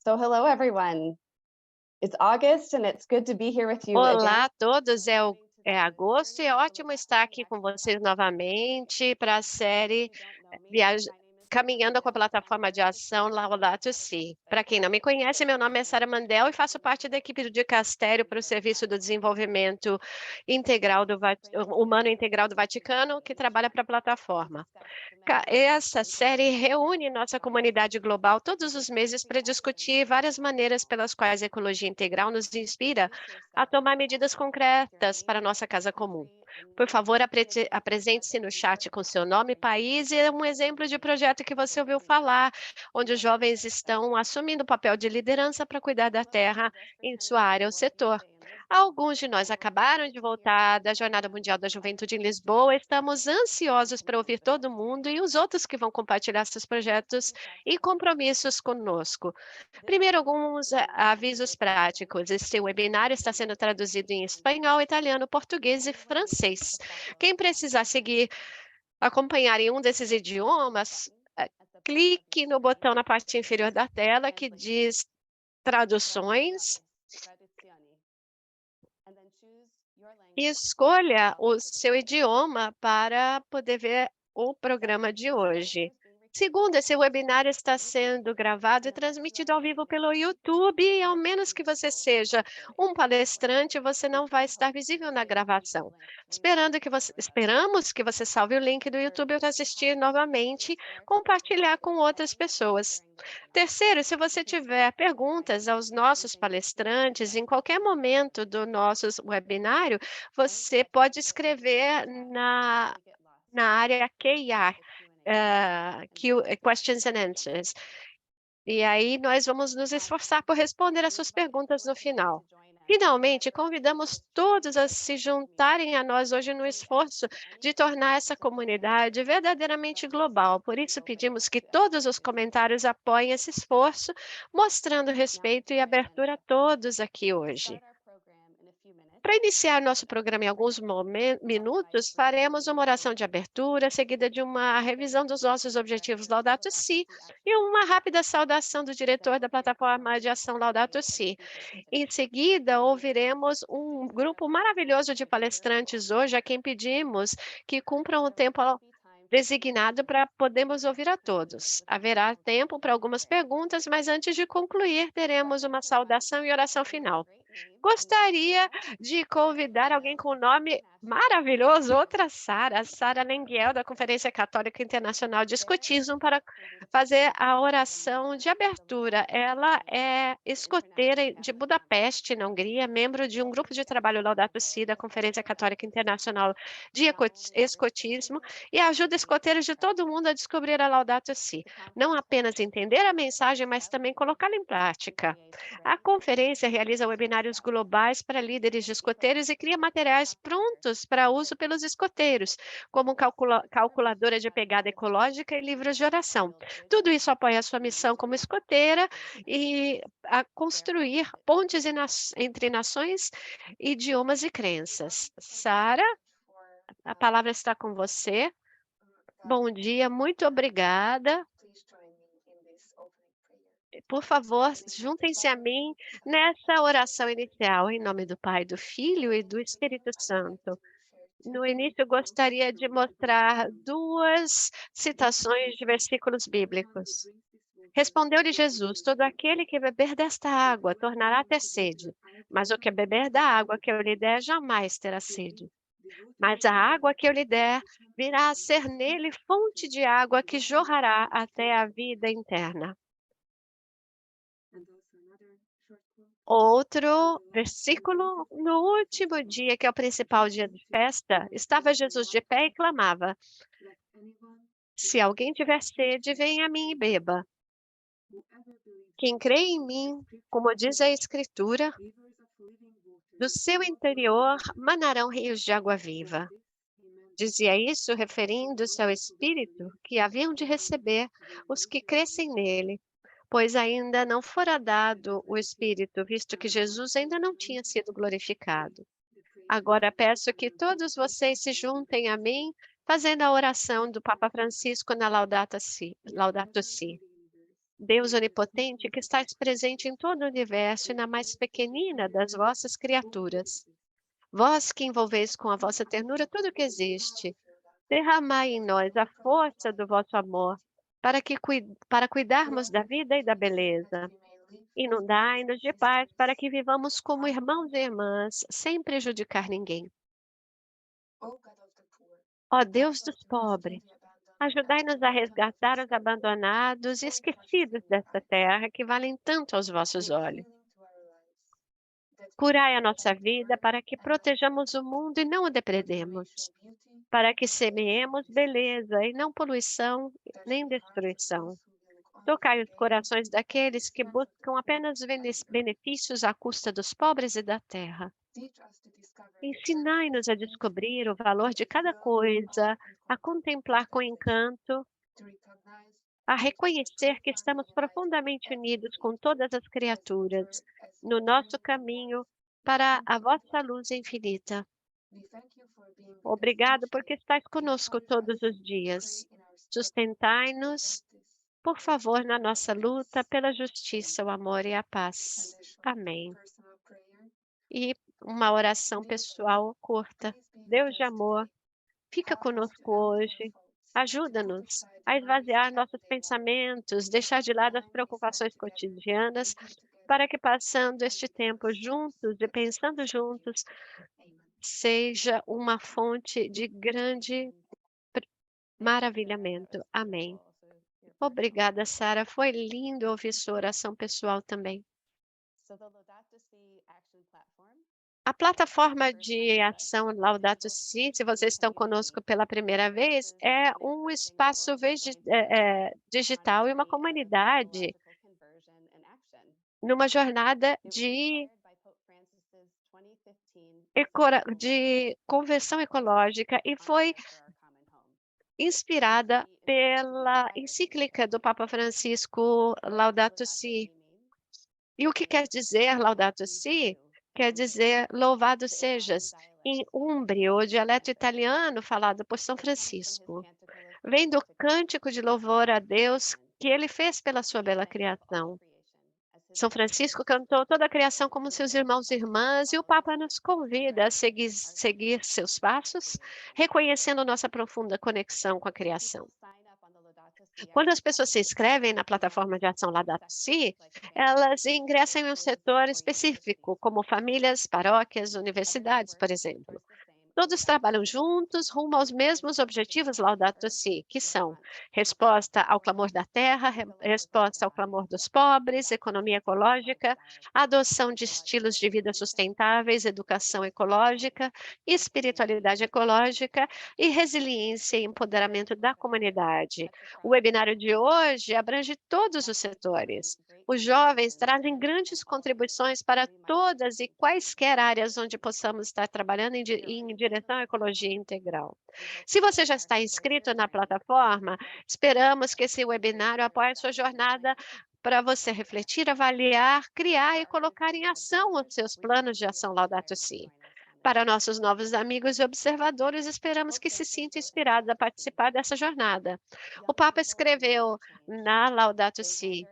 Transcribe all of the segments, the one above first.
So hello, everyone. It's August, and it's good to be here with you again. Olá a todos, é agosto e é ótimo estar aqui com vocês novamente para a série Viaja Caminhando com a plataforma de ação Laudato Si. Para quem não me conhece, meu nome é Sara Mandel e faço parte da equipe do Dicastério para o Serviço do Desenvolvimento Integral Humano Integral do Vaticano, que trabalha para a plataforma. Essa série reúne nossa comunidade global todos os meses para discutir várias maneiras pelas quais a ecologia integral nos inspira a tomar medidas concretas para a nossa casa comum. Por favor, apresente-se no chat com seu nome, país e um exemplo de projeto que você ouviu falar, onde os jovens estão assumindo o papel de liderança para cuidar da terra em sua área ou setor. Alguns de nós acabaram de voltar da Jornada Mundial da Juventude em Lisboa. Estamos ansiosos para ouvir todo mundo e os outros que vão compartilhar seus projetos e compromissos conosco. Primeiro, alguns avisos práticos. Este webinar está sendo traduzido em espanhol, italiano, português e francês. Quem precisar acompanhar em um desses idiomas, clique no botão na parte inferior da tela que diz traduções e escolha o seu idioma para poder ver o programa de hoje. Segundo, esse webinar está sendo gravado e transmitido ao vivo pelo YouTube, e ao menos que você seja um palestrante, você não vai estar visível na gravação. Esperamos que você salve o link do YouTube para assistir novamente, compartilhar com outras pessoas. Terceiro, se você tiver perguntas aos nossos palestrantes em qualquer momento do nosso webinário, você pode escrever na área QIA, Questions and Answers. E aí nós vamos nos esforçar por responder as suas perguntas no final. Finalmente, convidamos todos a se juntarem a nós hoje no esforço de tornar essa comunidade verdadeiramente global. Por isso, pedimos que todos os comentários apoiem esse esforço, mostrando respeito e abertura a todos aqui hoje. Para iniciar nosso programa em alguns minutos, faremos uma oração de abertura, seguida de uma revisão dos nossos objetivos Laudato Si e uma rápida saudação do diretor da plataforma de ação Laudato Si. Em seguida, ouviremos um grupo maravilhoso de palestrantes hoje, a quem pedimos que cumpram o tempo designado para podermos ouvir a todos. Haverá tempo para algumas perguntas, mas antes de concluir, teremos uma saudação e oração final. Gostaria de convidar alguém com o nome maravilhoso, outra Sara, a Sara Lenguiel, da Conferência Católica Internacional de Escotismo, para fazer a oração de abertura. Ela é escoteira de Budapeste, na Hungria, membro de um grupo de trabalho Laudato Si, da Conferência Católica Internacional de Escotismo, e ajuda escoteiros de todo mundo a descobrir a Laudato Si. Não apenas entender a mensagem, mas também colocá-la em prática. A conferência realiza webinários globais para líderes de escoteiros e cria materiais prontos para uso pelos escoteiros, como calculadora de pegada ecológica e livros de oração. Tudo isso apoia a sua missão como escoteira e a construir pontes entre nações, idiomas e crenças. Sara, a palavra está com você. Bom dia, muito obrigada. Por favor, juntem-se a mim nessa oração inicial, em nome do Pai, do Filho e do Espírito Santo. No início, eu gostaria de mostrar duas citações de versículos bíblicos. Respondeu-lhe Jesus: todo aquele que beber desta água tornará a ter sede, mas o que beber da água que eu lhe der jamais terá sede. Mas a água que eu lhe der virá a ser nele fonte de água que jorrará até a vida interna. Outro versículo, no último dia, que é o principal dia de festa, estava Jesus de pé e clamava: se alguém tiver sede, venha a mim e beba. Quem crê em mim, como diz a Escritura, do seu interior manarão rios de água viva. Dizia isso referindo-se ao Espírito que haviam de receber os que crescem nele, pois ainda não fora dado o Espírito, visto que Jesus ainda não tinha sido glorificado. Agora peço que todos vocês se juntem a mim, fazendo a oração do Papa Francisco na Laudato Si. Deus onipotente que estás presente em todo o universo e na mais pequenina das vossas criaturas. Vós que envolveis com a vossa ternura tudo o que existe, derramai em nós a força do vosso amor, para cuidarmos da vida e da beleza. Inundai-nos de paz para que vivamos como irmãos e irmãs, sem prejudicar ninguém. Ó Deus dos pobres, ajudai-nos a resgatar os abandonados e esquecidos desta terra que valem tanto aos vossos olhos. Curai a nossa vida para que protejamos o mundo e não o depredemos, para que semeemos beleza e não poluição nem destruição. Tocai os corações daqueles que buscam apenas benefícios à custa dos pobres e da terra. Ensinai-nos a descobrir o valor de cada coisa, a contemplar com encanto, a reconhecer que estamos profundamente unidos com todas as criaturas, no nosso caminho para a vossa luz infinita. Obrigado porque estais conosco todos os dias. Sustentai-nos, por favor, na nossa luta pela justiça, o amor e a paz. Amém. E uma oração pessoal curta. Deus de amor, fica conosco hoje. Ajuda-nos a esvaziar nossos pensamentos, deixar de lado as preocupações cotidianas, para que passando este tempo juntos e pensando juntos, seja uma fonte de grande maravilhamento. Amém. Obrigada, Sara. Foi lindo ouvir sua oração pessoal também. A plataforma de ação Laudato Si, se vocês estão conosco pela primeira vez, é um espaço digital e uma comunidade numa jornada de conversão ecológica e foi inspirada pela encíclica do Papa Francisco Laudato Si. E o que quer dizer Laudato Si? Quer dizer louvado sejas, em úmbrio, o dialeto italiano falado por São Francisco. Vem do cântico de louvor a Deus que ele fez pela sua bela criação. São Francisco cantou toda a criação como seus irmãos e irmãs, e o Papa nos convida a seguir seus passos, reconhecendo nossa profunda conexão com a criação. Quando as pessoas se inscrevem na plataforma de ação Laudato Si, elas ingressam em um setor específico, como famílias, paróquias, universidades, por exemplo. Todos trabalham juntos rumo aos mesmos objetivos Laudato Si, que são resposta ao clamor da terra, resposta ao clamor dos pobres, economia ecológica, adoção de estilos de vida sustentáveis, educação ecológica, espiritualidade ecológica e resiliência e empoderamento da comunidade. O webinário de hoje abrange todos os setores. Os jovens trazem grandes contribuições para todas e quaisquer áreas onde possamos estar trabalhando em direção à ecologia integral. Se você já está inscrito na plataforma, esperamos que esse webinário apoie a sua jornada para você refletir, avaliar, criar e colocar em ação os seus planos de ação Laudato Si. Para nossos novos amigos e observadores, esperamos que se sintam inspirados a participar dessa jornada. O Papa escreveu na Laudato Si: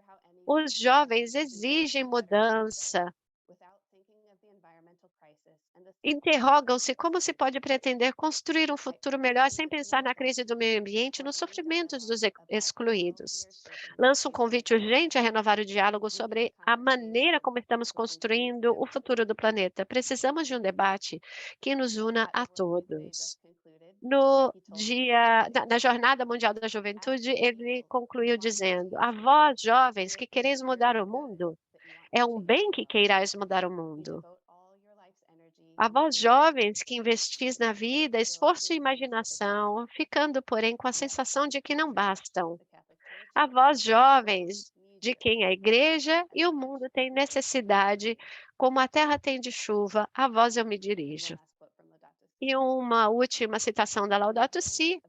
os jovens exigem mudança. Interrogam-se como se pode pretender construir um futuro melhor sem pensar na crise do meio ambiente e nos sofrimentos dos excluídos. Lança um convite urgente a renovar o diálogo sobre a maneira como estamos construindo o futuro do planeta. Precisamos de um debate que nos una a todos. Na Jornada Mundial da Juventude, ele concluiu dizendo: a vós, jovens, que quereis mudar o mundo, é um bem que queirais mudar o mundo. A vós, jovens, que investis na vida, esforço e imaginação, ficando, porém, com a sensação de que não bastam. A vós, jovens, de quem a igreja e o mundo têm necessidade, como a terra tem de chuva, a vós eu me dirijo. E uma última citação da Laudato Si: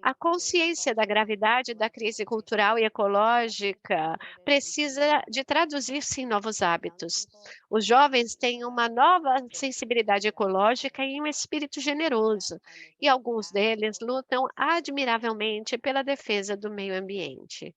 a consciência da gravidade da crise cultural e ecológica precisa de traduzir-se em novos hábitos. Os jovens têm uma nova sensibilidade ecológica e um espírito generoso, e alguns deles lutam admiravelmente pela defesa do meio ambiente.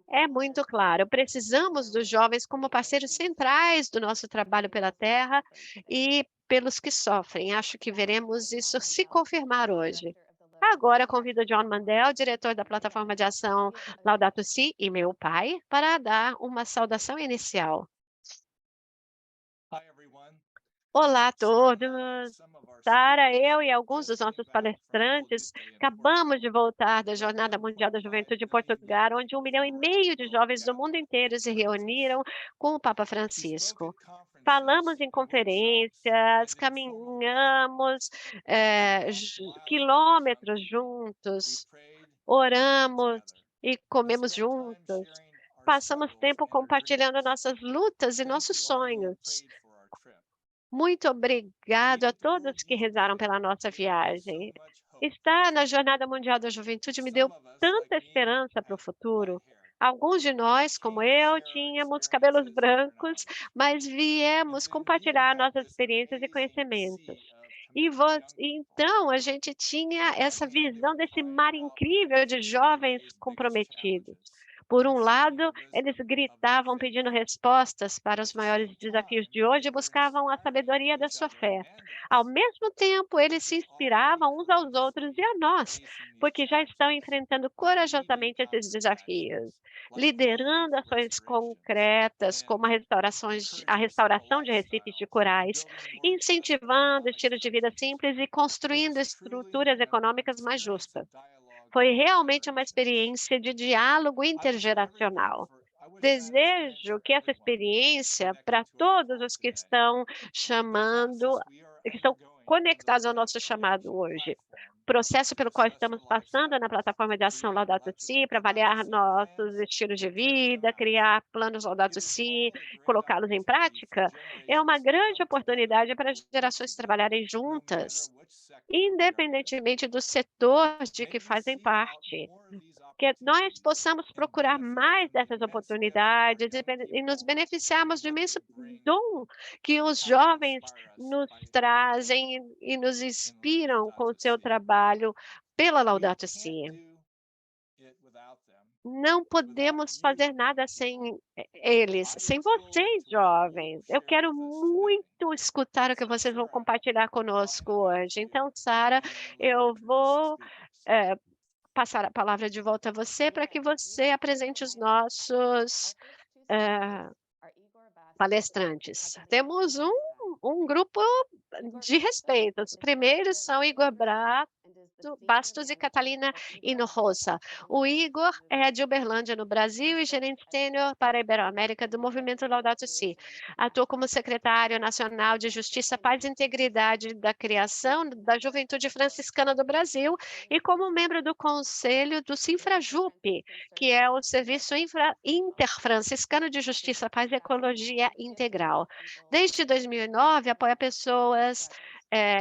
É muito claro, precisamos dos jovens como parceiros centrais do nosso trabalho pela terra e pelos que sofrem. Acho que veremos isso se confirmar hoje. Agora convido John Mandel, diretor da plataforma de ação Laudato Si, e meu pai, para dar uma saudação inicial. Hi, everyone. Olá a todos! Some of our Sara, speakers eu e alguns dos just came nossos back from World palestrantes Youth Day in acabamos Portugal, de voltar da where Jornada Mundial da 1.5 Juventude em million Portugal, young onde 1,5 people around milhão the de world jovens do mundo gathered inteiro with se Francis. reuniram com o Papa He spoke Francisco. at conferences Falamos em and workshops conferências, and informal gatherings. caminhamos We walked miles with these young quilômetros people. We juntos, prayed and ate oramos together e and comemos spent time juntos. sharing our Passamos struggles tempo and our compartilhando dreams. nossas lutas e Thank nossos to all who sonhos. prayed for our trip. Muito obrigado Being a at the World todos que Youth rezaram Day pela nossa gave me so viagem. much hope for the Estar na future. Jornada Mundial da Juventude me deu Some of us, like tanta me, esperança para o have white futuro. hair. Alguns de We nós, como came to eu, share our tínhamos cabelos experiences and our brancos, knowledge. mas And viemos then you compartilhar had nossas this experiências e amazing conhecimentos. sea of committed young people Então, a gente tinha who essa had to visão desse cry mar out incrível de answers to jovens today's biggest comprometidos. challenges Por and um seeking lado, the eles wisdom of their gritavam faith. pedindo respostas para At os the maiores same desafios time, de hoje e they were buscavam a inspiring sabedoria da each sua other fé. and Ao us mesmo tempo, eles because se they're already inspiravam uns aos outros e courageously a nós, facing these porque já estão challenges enfrentando and leading corajosamente esses concrete desafios, actions like calling liderando for ações restorations concretas, and como a encouraging simple restauração de recifes de lifestyles and corais, building more just incentivando economic estilos de vida structures. simples e It construindo was truly estruturas an econômicas mais experience justas. of dialogue Foi between realmente uma generations. experiência de diálogo intergeracional. I wish that experience Desejo for que essa everyone experiência, connected para to our todos call os que today. estão The chamando, process we are que estão undergoing on the conectados ao nosso Laudato Si chamado Action hoje. platform Processo is pelo a qual special estamos passando na lifestyle, plataforma de ação creating Laudato Si, para avaliar Laudato Si nossos plans estilos de and carrying them vida, out. criar planos It Laudato is Si, all a great colocá-los em opportunity for prática, é uma generations to grande come together oportunidade para as and work gerações together, trabalharem no matter juntas, which sector we are in. independentemente do setor de May que we fazem seek out parte. more of these Que nós opportunities possamos and procurar benefit mais from the dessas immense gift of our oportunidades young e nos people and beneficiarmos do what imenso they bring dom que and os how they jovens inspire us nos by their work trazem e nos in inspiram com o Laudato seu Si. trabalho pela We Laudato can't Si. do it without them, Não without podemos you, fazer nada young sem people. eles, I sem look forward vocês, to what you will jovens. Eu share quero with us today. muito escutar o que So, vocês vão Sarah, compartilhar I'll conosco invite hoje. you Então, Sara, to eu introduce the vou speakers. eh, passar a palavra de volta a você para que você apresente os nossos eh, palestrantes. Temos um grupo de respeito. Os primeiros são Igor Bastos e Catalina Hinojosa. O Igor é de Uberlândia, no Brasil, e gerente sênior para a Iberoamérica do movimento Laudato Si. Atua como secretário nacional de Justiça, Paz e Integridade da Criação da Juventude Franciscana do Brasil e como membro do Conselho do Sinfrajup, que é o Serviço Interfranciscano de Justiça, Paz e Ecologia Integral. Desde 2009, apoia pessoas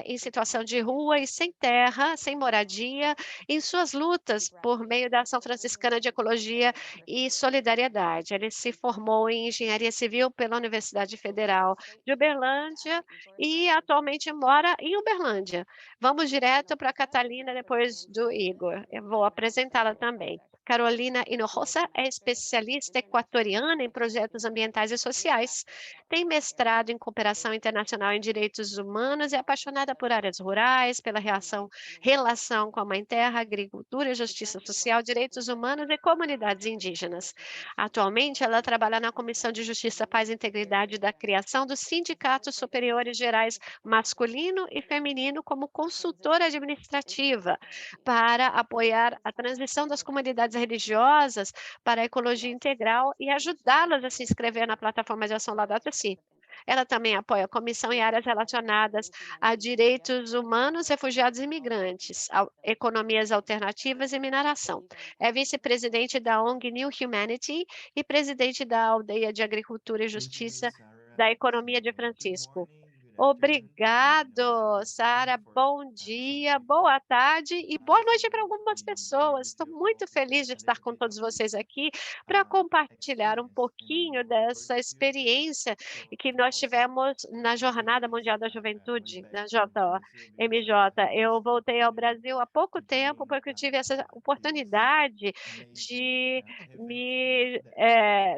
em situação de rua e sem terra, sem moradia, em suas lutas por meio da Ação Franciscana de Ecologia e Solidariedade. Ele se formou em Engenharia Civil pela Universidade Federal de Uberlândia e atualmente mora em Uberlândia. Vamos direto para a Catalina depois do Igor. Eu vou apresentá-la também. Carolina Hinojosa é especialista equatoriana em projetos ambientais e sociais. Tem mestrado em cooperação internacional em direitos humanos e é apaixonada por áreas rurais, pela relação com a Mãe Terra, agricultura, justiça social, direitos humanos e comunidades indígenas. Atualmente, ela trabalha na Comissão de Justiça, Paz e Integridade da Criação dos Sindicatos Superiores Gerais masculino e feminino como consultora administrativa para apoiar a transição das comunidades religiosas para a ecologia integral e ajudá-las a se inscrever na plataforma de ação Laudato Si. Ela também apoia a comissão em áreas relacionadas a direitos humanos, refugiados e imigrantes, economias alternativas e mineração. É vice-presidente da ONG New Humanity e presidente da Aldeia de Agricultura e Thank you, Justiça Miss Sarah. da Economia de Good Francisco. morning, good Obrigado, Sara. Bom dia, boa tarde e boa noite para algumas pessoas. Estou muito feliz de estar com todos vocês aqui para compartilhar um pouquinho dessa experiência que nós tivemos na Jornada Mundial da Juventude, na JMJ. Eu voltei ao Brasil há pouco tempo porque eu tive essa oportunidade de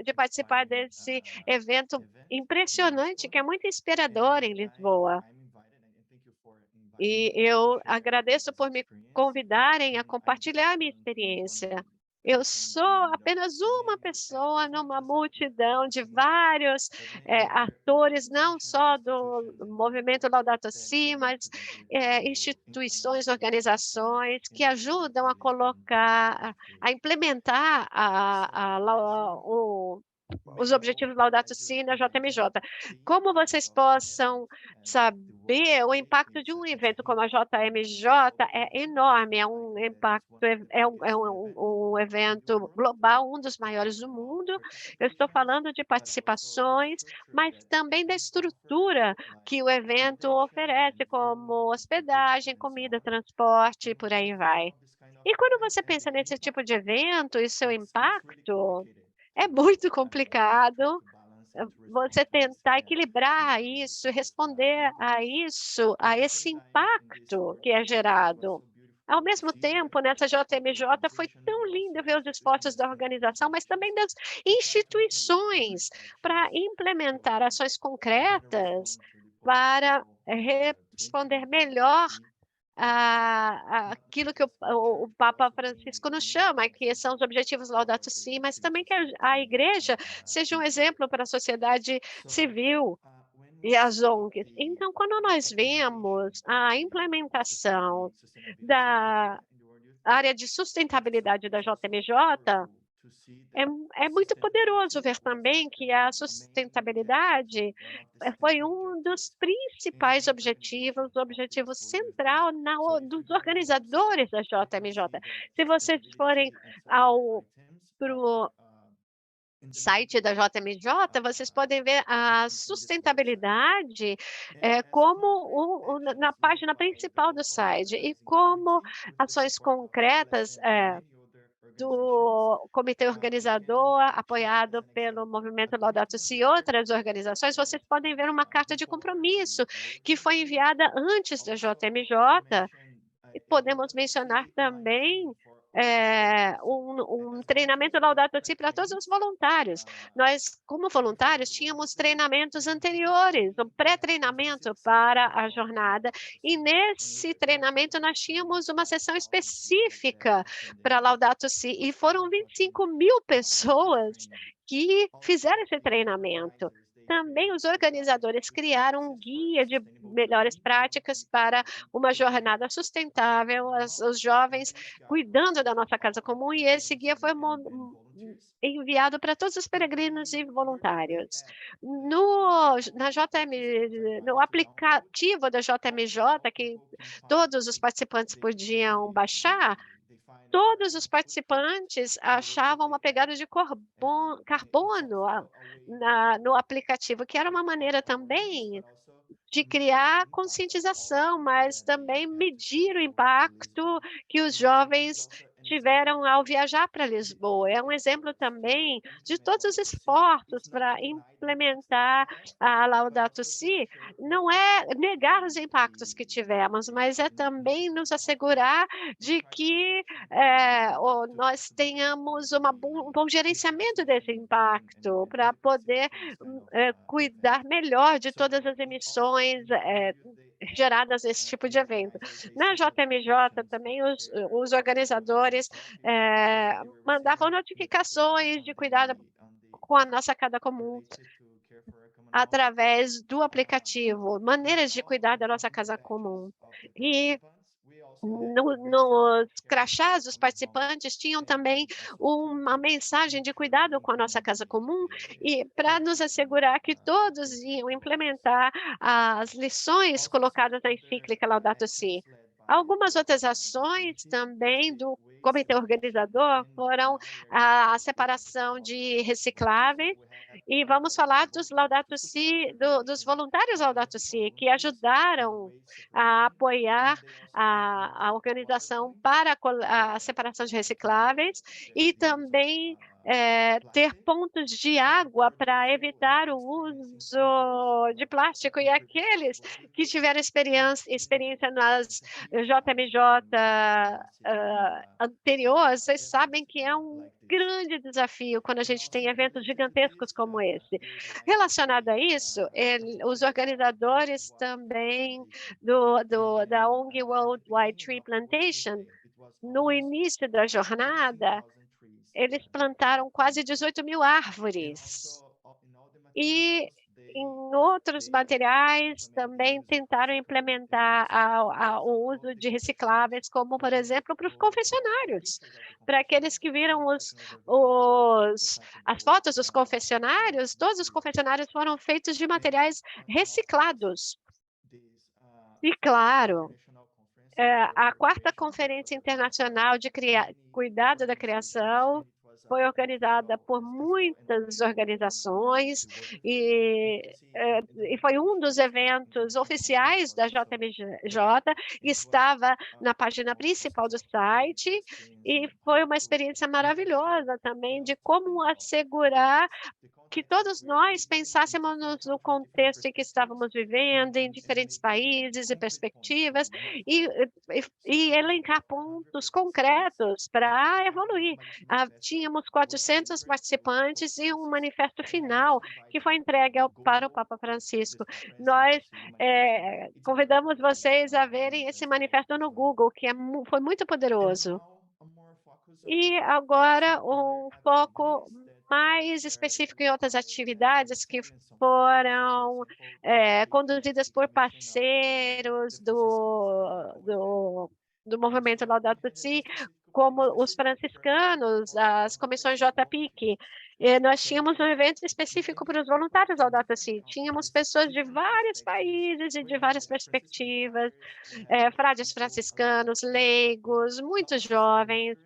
de participar desse evento impressionante, que é muito inspirador em Lisboa. E eu agradeço por me convidarem a compartilhar a minha experiência. Eu sou apenas uma pessoa numa multidão de vários atores, não só do movimento Laudato Si, mas instituições, organizações que ajudam a colocar, a implementar os objetivos Laudato Si na JMJ. Como vocês possam saber, o impacto de um evento como a JMJ é enorme, é um impacto, um evento global, um dos maiores do mundo. Eu estou falando de participações, mas também da estrutura que o evento oferece, como hospedagem, comida, transporte, e por aí vai. E quando você pensa nesse tipo de evento e seu impacto, é muito complicado você tentar equilibrar isso, responder a isso, a esse impacto que é gerado. Ao mesmo tempo, nessa JMJ foi tão lindo ver os esforços da organização, mas também das instituições para implementar ações concretas para responder melhor aquilo que o Papa Francisco nos chama, que são os objetivos Laudato Si, mas também que a igreja seja um exemplo para a sociedade civil e as ONGs. Então, quando nós vemos a implementação da área de sustentabilidade da JMJ, é muito poderoso ver também que a sustentabilidade foi um dos principais objetivos, o objetivo central dos organizadores da JMJ. Se vocês forem para o site da JMJ, vocês podem ver a sustentabilidade como na página principal do site e como ações concretas do comitê organizador, apoiado pelo Movimento Laudato Si e outras organizações, vocês podem ver uma carta de compromisso que foi enviada antes da JMJ. E podemos mencionar também um treinamento Laudato Si para todos os voluntários. Nós, como voluntários, tínhamos treinamentos anteriores, um pré-treinamento para a jornada, e nesse treinamento nós tínhamos uma sessão específica para Laudato Si, e foram 25.000 pessoas que fizeram esse treinamento. Também os organizadores criaram um guia de melhores práticas para uma jornada sustentável, os jovens cuidando da nossa casa comum, e esse guia foi enviado para todos os peregrinos e voluntários. No aplicativo da JMJ, que todos os participantes podiam baixar, todos os participantes achavam uma pegada de carbono no aplicativo, que era uma maneira também de criar conscientização, mas também medir o impacto que os jovens tiveram ao viajar para Lisboa. É um exemplo também de todos os esforços para implementar a Laudato Si. Não é negar os impactos que tivemos, mas é também nos assegurar de que nós tenhamos um bom gerenciamento desse impacto para poder cuidar melhor de todas as emissões geradas nesse tipo de evento. Na JMJ também os organizadores mandavam notificações de cuidado com a nossa casa comum através do aplicativo, maneiras de cuidar da nossa casa comum. E nos crachás dos participantes tinham também uma mensagem de cuidado com a nossa casa comum, e para nos assegurar que todos iam implementar as lições colocadas na encíclica Laudato Si. Algumas outras ações também do comitê organizador foram a separação de recicláveis, e vamos falar dos Laudato Si, dos voluntários Laudato Si, que ajudaram a apoiar a organização para a separação de recicláveis e também ter pontos de água para evitar o uso de plástico. E aqueles que tiveram experiência nas JMJ anterior, vocês sabem que é um grande desafio quando a gente tem eventos gigantescos como esse. Relacionado a isso, os organizadores também da ONG World Wide Tree Plantation, no início da jornada, eles plantaram quase 18.000 árvores. E em outros materiais também tentaram implementar o uso de recicláveis, como, por exemplo, para os confessionários. Para aqueles que viram as fotos dos confessionários, todos os confessionários foram feitos de materiais reciclados. E, claro, a 4ª Conferência Internacional de Cuidado da Criação foi organizada por muitas organizações e foi um dos eventos oficiais da JMJ, estava na página principal do site, e foi uma experiência maravilhosa também de como assegurar que todos nós pensássemos no contexto em que estávamos vivendo, em diferentes países e perspectivas, e elencar pontos concretos para evoluir. Tínhamos 400 participantes e um manifesto final que foi entregue para o Papa Francisco. Nós convidamos vocês a verem esse manifesto no Google, que foi muito poderoso. E agora um foco mais específico em outras atividades que foram conduzidas por parceiros do movimento Laudato Si, como os franciscanos, as comissões JPIC. Nós tínhamos um evento específico para os voluntários Laudato Si. Tínhamos pessoas de vários países e de várias perspectivas, frades franciscanos, leigos, muitos jovens,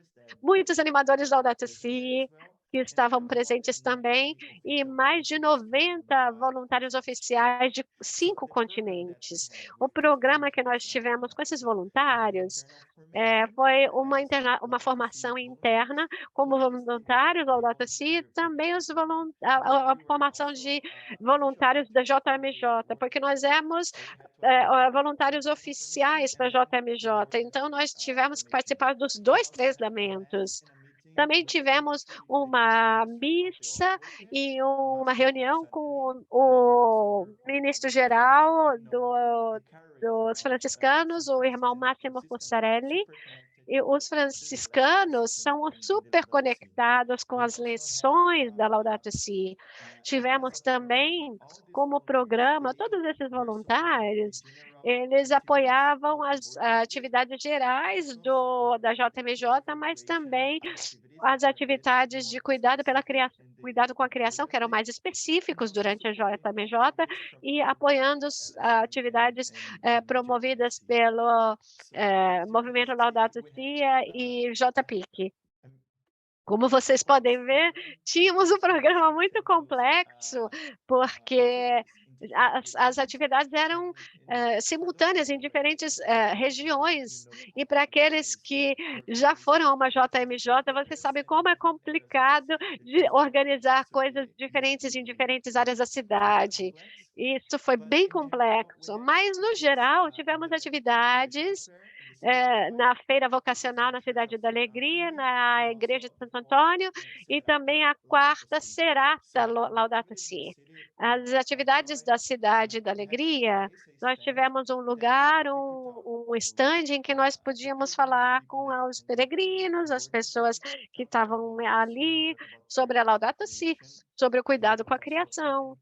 muitos animadores Laudato Si, que estavam presentes também, e mais de 90 voluntários oficiais de 5 continentes. O programa que nós tivemos com esses voluntários foi uma formação interna como voluntários Laudato Si, também a formação de voluntários da JMJ, porque nós éramos voluntários oficiais para a JMJ, então nós tivemos que participar dos 2 treinamentos. Também tivemos uma missa e uma reunião com o ministro-geral dos franciscanos, o irmão Máximo Fussarelli. E os franciscanos são super conectados com as lições da Laudato Si. Tivemos também como programa, todos esses voluntários, eles apoiavam as atividades gerais da JMJ, mas também as atividades de cuidado com a criação, que eram mais específicos durante a JMJ, e apoiando as atividades promovidas pelo Movimento Laudato Si e JPIC. Como vocês podem ver, tínhamos um programa muito complexo, porque as atividades eram simultâneas em diferentes regiões, e para aqueles que já foram a uma JMJ, você sabe como é complicado de organizar coisas diferentes em diferentes áreas da cidade. Isso foi bem complexo, mas no geral tivemos atividades na Feira Vocacional na Cidade da Alegria, na Igreja de Santo Antônio, e também a 4ª Serata Laudato Si. As atividades da Cidade da Alegria, nós tivemos um lugar, um stand em que nós podíamos falar com os peregrinos, as pessoas que estavam ali, sobre a Laudato Si, sobre o cuidado com a criação.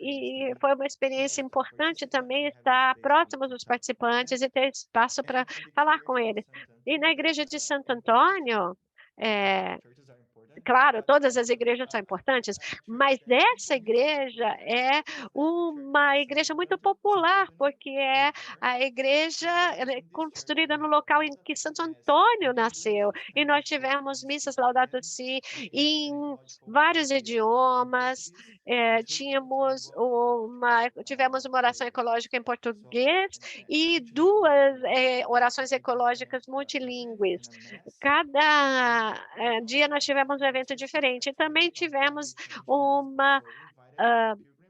E foi uma experiência importante também estar próximo dos participantes e ter espaço para falar com eles. E na Igreja de Santo Antônio, Claro, todas as igrejas são importantes, mas essa igreja é uma igreja muito popular, porque é a igreja ela é construída no local em que Santo Antônio nasceu, e nós tivemos missas Laudato Si em vários idiomas, tivemos uma oração ecológica em português e duas orações ecológicas multilingües. Cada dia nós tivemos um evento diferente. E também tivemos uma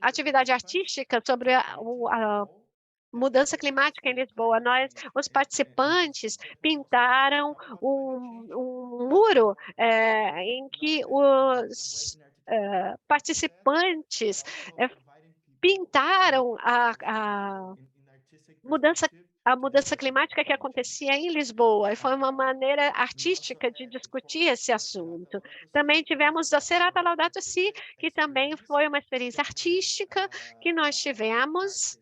atividade artística sobre a mudança climática em Lisboa. Os participantes, pintaram um muro em que os participantes pintaram a mudança climática que acontecia em Lisboa, e foi uma maneira artística de discutir esse assunto. Também tivemos a Serata Laudato Si, que também foi uma experiência artística que nós tivemos,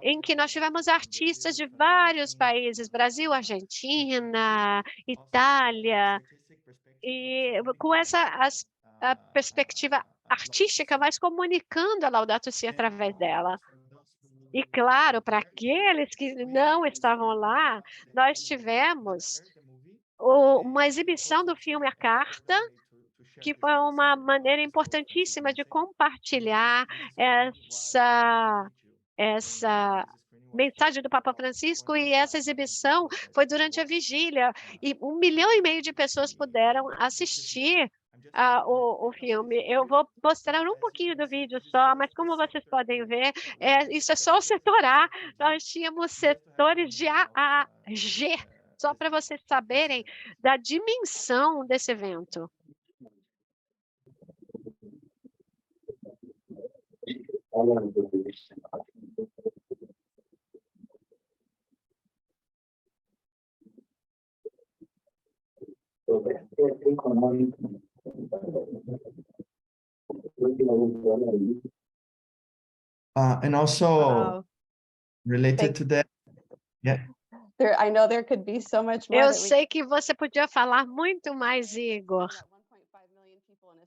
em que nós tivemos artistas de vários países, Brasil, Argentina, Itália, e com a perspectiva artística, mas comunicando a Laudato Si através dela. E claro, para aqueles que não estavam lá, nós tivemos uma exibição do filme A Carta, que foi uma maneira importantíssima de compartilhar essa mensagem do Papa Francisco, e essa exibição foi durante a vigília, e 1,5 milhão de pessoas puderam assistir o filme. Eu vou mostrar um pouquinho do vídeo só, mas como vocês podem ver, isso é só o setor A. Nós tínhamos setores de A a G, só para vocês saberem da dimensão desse evento. And also Wow. related Thank- to that, yeah, I know there could be so much more Eu that we sei que você podia falar muito mais, Igor,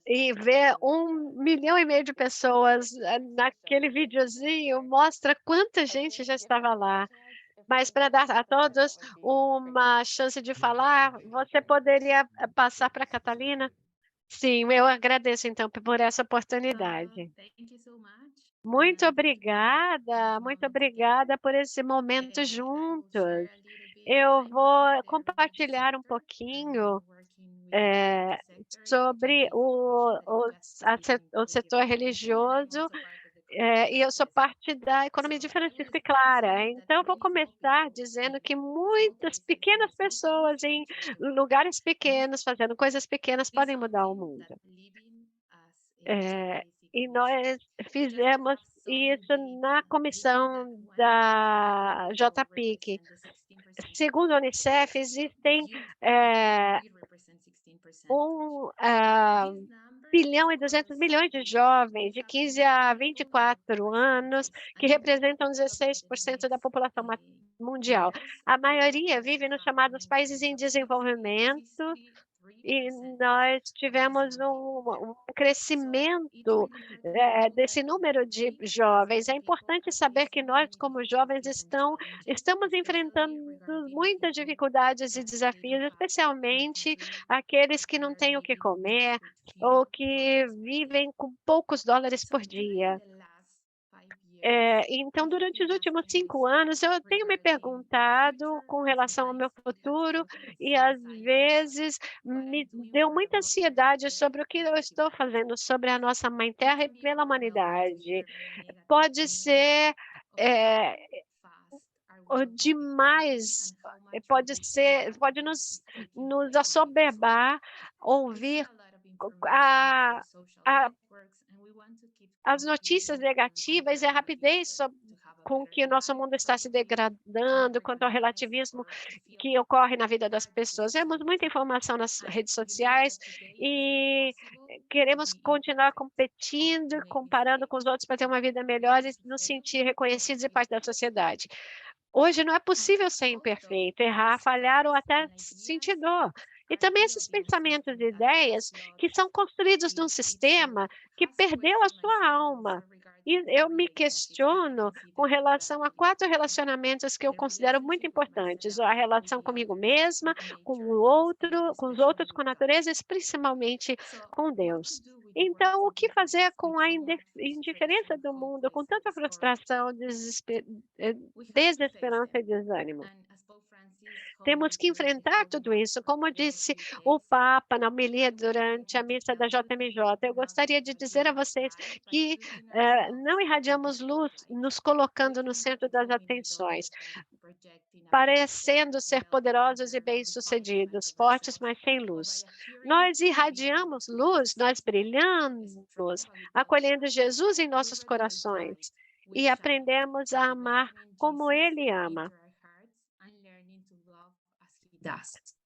e ver 1,5 milhão de pessoas naquele videozinho mostra quanta gente já estava lá. Mas para dar a todos uma chance de falar, você poderia passar para a Catalina? Sim, eu agradeço então por essa oportunidade. Muito obrigada por esse momento juntos. Eu vou compartilhar um pouquinho sobre o setor religioso, e eu sou parte da economia de Francisco e Clara. Então, eu vou começar dizendo que muitas pequenas pessoas em lugares pequenos, fazendo coisas pequenas, podem mudar o mundo. E nós fizemos isso na comissão da JPIC. Segundo a Unicef, existem 1,2 bilhão de jovens de 15 a 24 anos, que representam 16% da população mundial. A maioria vive nos chamados países em desenvolvimento, e nós tivemos um crescimento desse número de jovens. É importante saber que nós, como jovens, estamos enfrentando muitas dificuldades e desafios, especialmente aqueles que não têm o que comer ou que vivem com poucos dólares por dia. Então, durante os últimos 5 anos, eu tenho me perguntado com relação ao meu futuro, e às vezes me deu muita ansiedade sobre o que eu estou fazendo sobre a nossa Mãe Terra e pela humanidade. Pode ser demais, pode nos assoberbar ouvir as notícias negativas e a rapidez com que o nosso mundo está se degradando, quanto ao relativismo que ocorre na vida das pessoas. Temos muita informação nas redes sociais e queremos continuar competindo, comparando com os outros para ter uma vida melhor e nos sentir reconhecidos e parte da sociedade. Hoje não é possível ser imperfeito, errar, falhar ou até sentir dor. E também esses pensamentos e ideias que são construídos num sistema que perdeu a sua alma. E eu me questiono com relação a 4 relacionamentos que eu considero muito importantes: a relação comigo mesma, com o outro, com os outros, com a natureza e principalmente com Deus. Então, o que fazer com a indiferença do mundo, com tanta frustração, desesperança e desânimo? Temos que enfrentar tudo isso. Como disse o Papa na homilia durante a missa da JMJ, eu gostaria de dizer a vocês que não irradiamos luz nos colocando no centro das atenções, parecendo ser poderosos e bem-sucedidos, fortes, mas sem luz. Nós irradiamos luz, nós brilhamos, acolhendo Jesus em nossos corações e aprendemos a amar como Ele ama.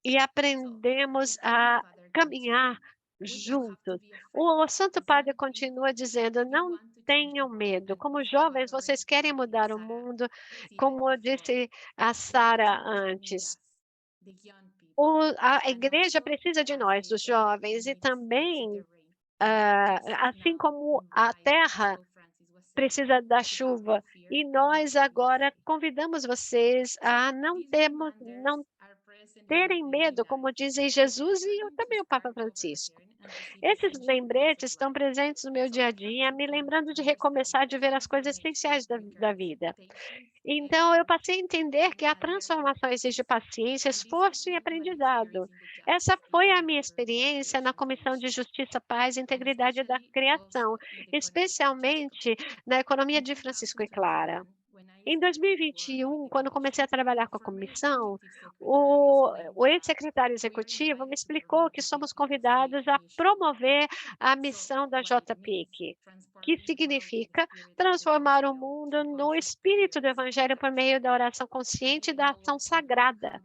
E aprendemos a caminhar juntos. O Santo Padre continua dizendo: não tenham medo. Como jovens, vocês querem mudar o mundo, como disse a Sara antes. A igreja precisa de nós, dos jovens, e também, assim como a terra precisa da chuva, e nós agora convidamos vocês a não terem medo, como dizem Jesus e também o Papa Francisco. Esses lembretes estão presentes no meu dia a dia, me lembrando de recomeçar, de ver as coisas essenciais da vida. Então, eu passei a entender que a transformação exige paciência, esforço e aprendizado. Essa foi a minha experiência na Comissão de Justiça, Paz e Integridade da Criação, especialmente na economia de Francisco e Clara. Em 2021, quando comecei a trabalhar com a comissão, o ex-secretário executivo me explicou que somos convidados a promover a missão da JPIC, que significa transformar o mundo no espírito do evangelho por meio da oração consciente e da ação sagrada.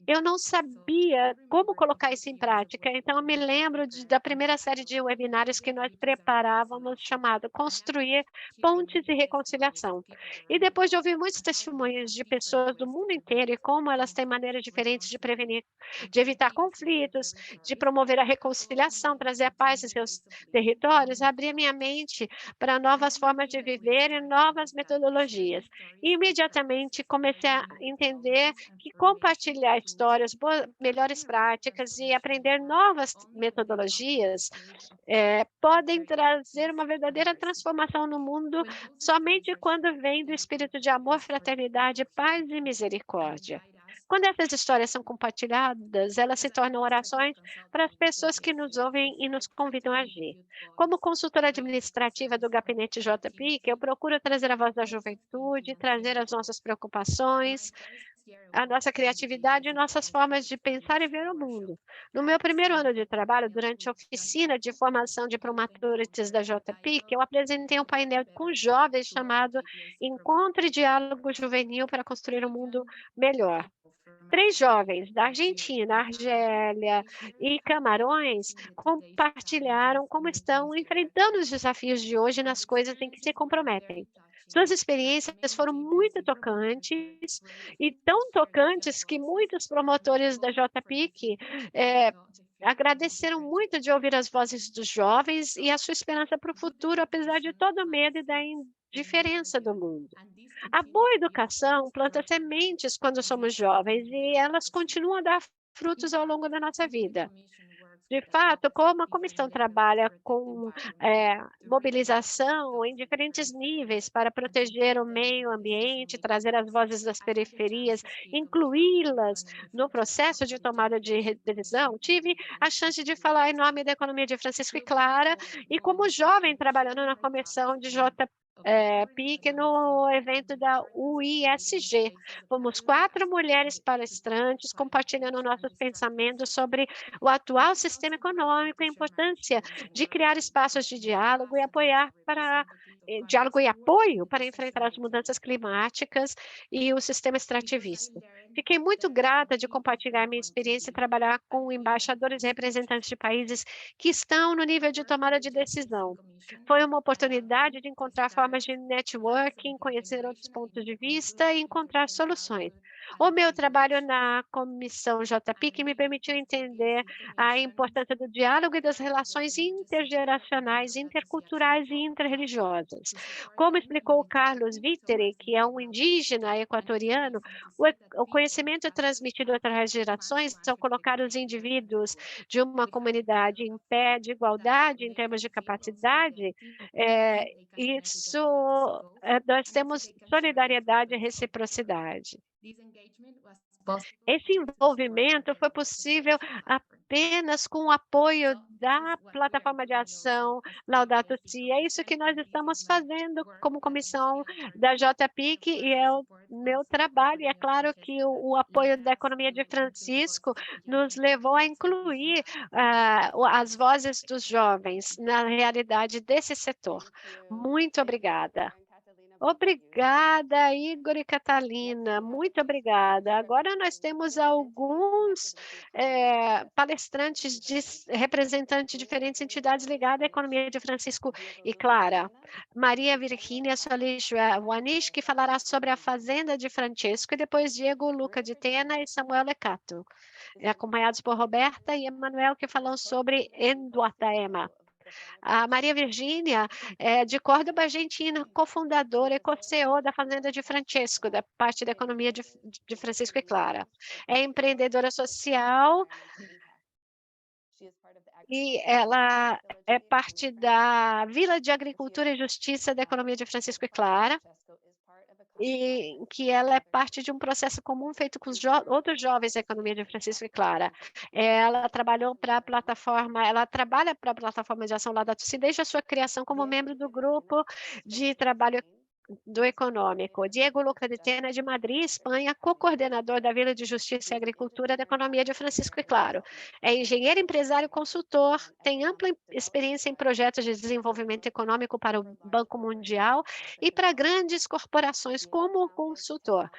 Eu não sabia como colocar isso em prática, então eu me lembro da primeira série de webinários que nós preparávamos, chamado Construir Pontes e Reconciliação. E depois de ouvir muitos testemunhos de pessoas do mundo inteiro e como elas têm maneiras diferentes de prevenir, de evitar conflitos, de promover a reconciliação, trazer a paz em seus territórios, abri a minha mente para novas formas de viver e novas metodologias. E imediatamente comecei a entender que compartilhar histórias, melhores práticas e aprender novas metodologias podem trazer uma verdadeira transformação no mundo somente quando vem do espírito de amor, fraternidade, paz e misericórdia. Quando essas histórias são compartilhadas, elas se tornam orações para as pessoas que nos ouvem e nos convidam a agir. Como consultora administrativa do Gabinete JPIC, eu procuro trazer a voz da juventude, trazer as nossas preocupações, a nossa criatividade e nossas formas de pensar e ver o mundo. No meu primeiro ano de trabalho, durante a oficina de formação de promatores da JPIC, eu apresentei um painel com jovens chamado Encontro e Diálogo Juvenil para Construir um Mundo Melhor. 3 jovens da Argentina, Argélia e Camarões compartilharam como estão enfrentando os desafios de hoje nas coisas em que se comprometem. Suas experiências foram muito tocantes, e tão tocantes que muitos promotores da JPIC agradeceram muito de ouvir as vozes dos jovens e a sua esperança para o futuro, apesar de todo o medo e da indiferença do mundo. A boa educação planta sementes quando somos jovens e elas continuam a dar frutos ao longo da nossa vida. De fato, como a comissão trabalha com mobilização em diferentes níveis para proteger o meio ambiente, trazer as vozes das periferias, incluí-las no processo de tomada de decisão, tive a chance de falar em nome da economia de Francisco e Clara e como jovem trabalhando na comissão de JPIC no evento da UISG. Fomos 4 mulheres palestrantes compartilhando nossos pensamentos sobre o atual sistema econômico e a importância de criar espaços de diálogo e diálogo e apoio para enfrentar as mudanças climáticas e o sistema extrativista. Fiquei muito grata de compartilhar minha experiência e trabalhar com embaixadores e representantes de países que estão no nível de tomada de decisão. Foi uma oportunidade de encontrar formas de networking, conhecer outros pontos de vista e encontrar soluções. O meu trabalho na comissão JPIC me permitiu entender a importância do diálogo e das relações intergeracionais, interculturais e interreligiosas. Como explicou Carlos Vittere, que é um indígena equatoriano, o conhecimento transmitido através de gerações, ao colocar os indivíduos de uma comunidade em pé de igualdade em termos de capacidade, nós temos solidariedade e reciprocidade. Esse envolvimento foi possível apenas com o apoio da plataforma de ação Laudato Si. É isso que nós estamos fazendo como comissão da JPIC e é o meu trabalho. E é claro que o apoio da economia de Francisco nos levou a incluir as vozes dos jovens na realidade desse setor. Muito obrigada. Obrigada, Igor e Catalina, muito obrigada. Agora nós temos alguns palestrantes, representantes de diferentes entidades ligadas à economia de Francisco e Clara. Maria Virgínia Solis Wanish, que falará sobre a Fazenda de Francisco, e depois Diego Luca de Tena e Samuel Lecato, acompanhados por Roberta e Emanuel, que falam sobre Enduataema. A Maria Virgínia é de Córdoba, Argentina, cofundadora e co-CEO da Fazenda de Francisco, da parte da economia de Francisco e Clara. É empreendedora social e ela é parte da Vila de Agricultura e Justiça da economia de Francisco e Clara, e que ela é parte de um processo comum feito com os outros jovens da economia de Francisco e Clara. Ela trabalhou para a plataforma, ela trabalha para a plataforma de ação Laudato Si desde a sua criação como membro do grupo de trabalho do econômico. Diego Luca de Tena, de Madrid, Espanha, co-coordenador da Vila de Justiça e Agricultura da Economia de Francisco e Claro. É engenheiro, empresário, consultor, tem ampla experiência em projetos de desenvolvimento econômico para o Banco Mundial e para grandes corporações como consultor.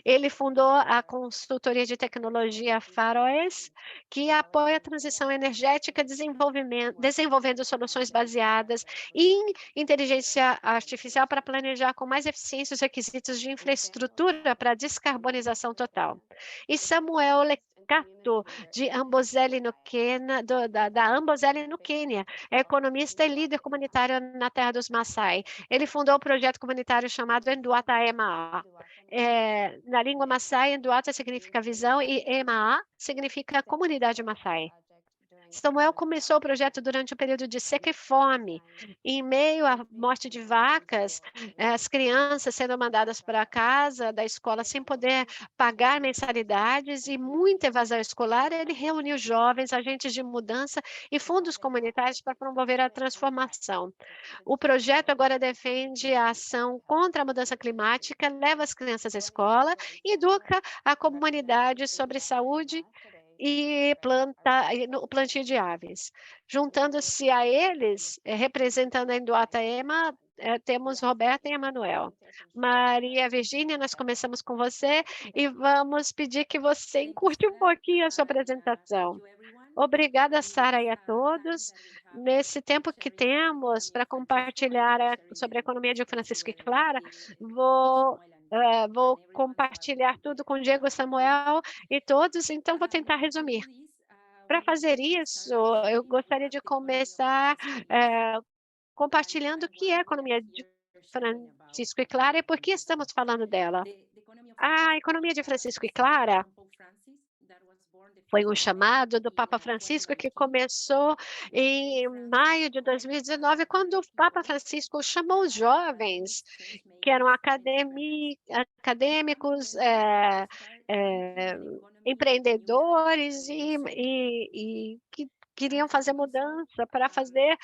Ele fundou a consultoria de tecnologia Faroes, que apoia a transição energética, desenvolvendo soluções baseadas em inteligência artificial para planejar com mais eficiência os requisitos de infraestrutura para a descarbonização total. E Samuel Lecato, de Amboseli, no Quênia, da Amboseli, no Quênia, é economista e líder comunitário na terra dos Maasai. Ele fundou o projeto comunitário chamado Enduataema. Na língua Maasai, Enduata significa visão e Ema significa comunidade Maasai. Samuel começou o projeto durante o período de seca e fome. Em meio à morte de vacas, as crianças sendo mandadas para casa da escola sem poder pagar mensalidades e muita evasão escolar, ele reuniu jovens, agentes de mudança e fundos comunitários para promover a transformação. O projeto agora defende a ação contra a mudança climática, leva as crianças à escola e educa a comunidade sobre saúde e o plantio de aves. Juntando-se a eles, representando a Enduataema, temos Roberta e Emanuel. Maria Virgínia, nós começamos com você e vamos pedir que você encurte um pouquinho a sua apresentação. Obrigada, Sara, e a todos. Nesse tempo que temos para compartilhar sobre a economia de Francisco e Clara, vou compartilhar tudo com Diego, Samuel e todos, então vou tentar resumir. Para fazer isso, eu gostaria de começar compartilhando o que é a economia de Francisco e Clara e por que estamos falando dela. A economia de Francisco e Clara foi um chamado do Papa Francisco que começou em maio de 2019, quando o Papa Francisco chamou os jovens, que eram acadêmicos, empreendedores e que queriam fazer mudança para formar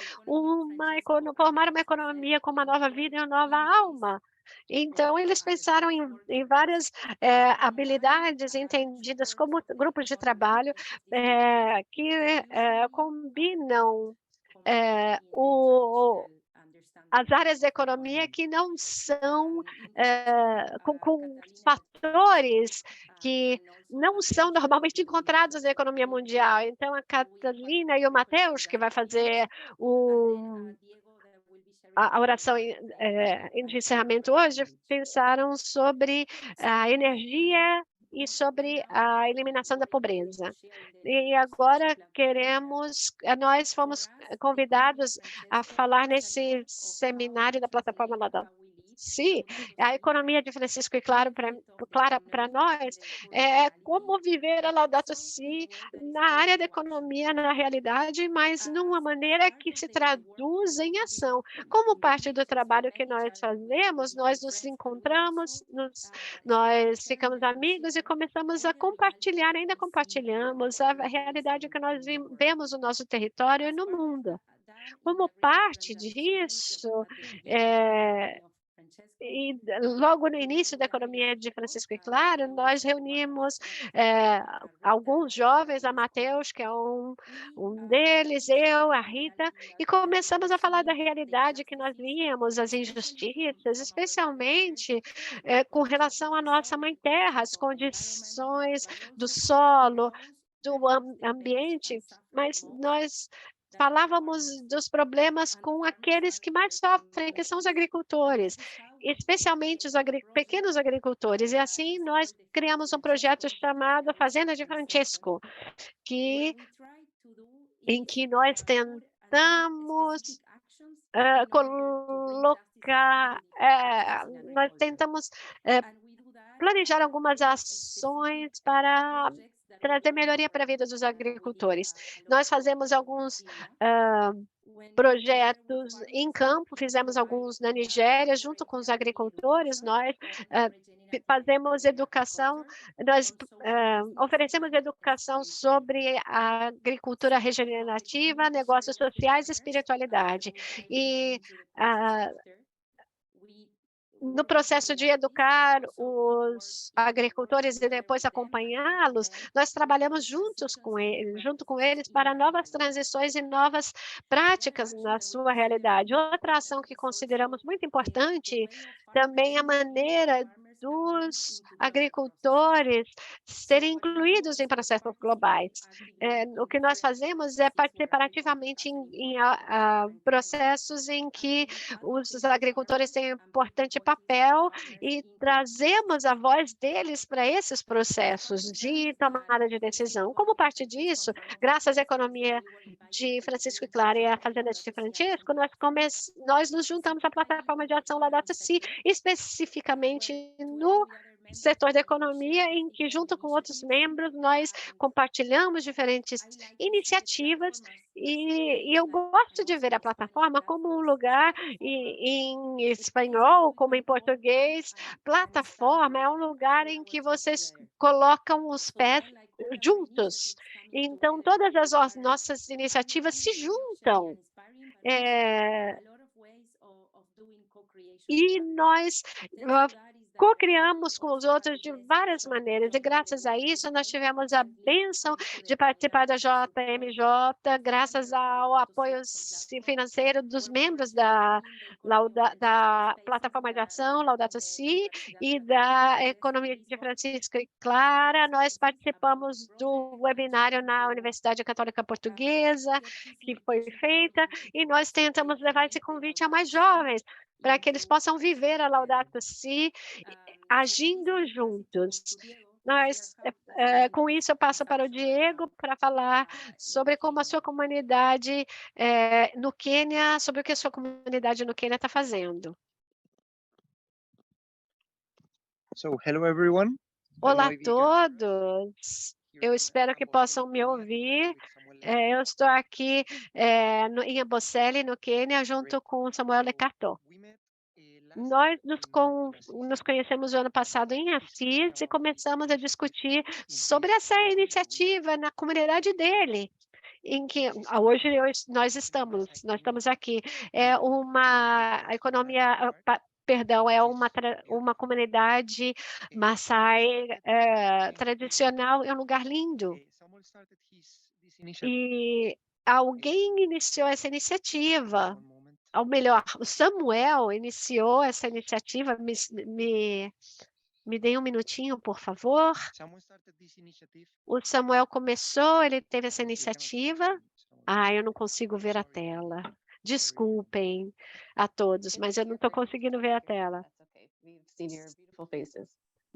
uma economia com uma nova vida e uma nova alma. Então, eles pensaram em várias habilidades entendidas como grupos de trabalho que combinam as áreas da economia que não são com fatores que não são normalmente encontrados na economia mundial. Então, a Catalina e o Mateus, que vai fazer a oração de encerramento hoje, pensaram sobre a energia e sobre a eliminação da pobreza. E agora nós fomos convidados a falar nesse seminário da plataforma Laudato Si. A economia de Francisco e Clara para nós é como viver a Laudato Si na área da economia, na realidade, mas numa maneira que se traduz em ação. Como parte do trabalho que nós fazemos, nós nos encontramos, nós ficamos amigos e começamos a compartilhar, ainda compartilhamos a realidade que nós vemos no nosso território e no mundo. Como parte disso, e logo no início da economia de Francisco e Clara, nós reunimos alguns jovens, a Mateus, que é um deles, eu, a Rita, e começamos a falar da realidade que nós víamos, as injustiças, especialmente com relação à nossa mãe terra, as condições do solo, do ambiente, mas nós falávamos dos problemas com aqueles que mais sofrem, que são os agricultores, especialmente os pequenos agricultores. E assim nós criamos um projeto chamado Fazenda de Francesco, em que nós tentamos nós tentamos planejar algumas ações para trazer melhoria para a vida dos agricultores. Nós fazemos alguns projetos em campo, fizemos alguns na Nigéria, junto com os agricultores, nós fazemos educação, nós oferecemos educação sobre a agricultura regenerativa, negócios sociais e espiritualidade. E no processo de educar os agricultores e depois acompanhá-los, nós trabalhamos junto com eles para novas transições e novas práticas na sua realidade. Outra ação que consideramos muito importante também é a maneira dos agricultores serem incluídos em processos globais. O que nós fazemos é participar ativamente em processos em que os agricultores têm um importante papel e trazemos a voz deles para esses processos de tomada de decisão. Como parte disso, graças à economia de Francisco e Clara e à Fazenda de Francesco, nós nos juntamos à plataforma de ação Laudato Si, especificamente no setor da economia, em que, junto com outros membros, nós compartilhamos diferentes iniciativas e eu gosto de ver a plataforma como um lugar em espanhol, como em português. Plataforma é um lugar em que vocês colocam os pés juntos. Então, todas as nossas iniciativas se juntam. E nós co-criamos com os outros de várias maneiras, e graças a isso nós tivemos a bênção de participar da JMJ, graças ao apoio financeiro dos membros da Plataforma de Ação, Laudato Si, e da Economia de Francisco e Clara. Nós participamos do webinário na Universidade Católica Portuguesa, que foi feita, e nós tentamos levar esse convite a mais jovens, para que eles possam viver a Laudato Si agindo juntos. Com isso, eu passo para o Diego para falar sobre como a sua comunidade no Quênia, sobre o que a sua comunidade no Quênia está fazendo. Hello everyone. Olá a todos. Eu espero que possam me ouvir. Eu estou aqui em Amboseli, no Quênia, junto com Samuel Lecato. Nós nos conhecemos no ano passado em Assis e começamos a discutir sobre essa iniciativa na comunidade dele, em que hoje nós estamos aqui. É uma economia, perdão, é uma comunidade Maasai tradicional, é um lugar lindo. E alguém iniciou essa iniciativa. Ou melhor, o Samuel iniciou essa iniciativa. Me dê um minutinho, por favor. O Samuel começou, ele teve essa iniciativa. Eu não consigo ver a tela. Desculpem a todos, mas eu não estou conseguindo ver a tela.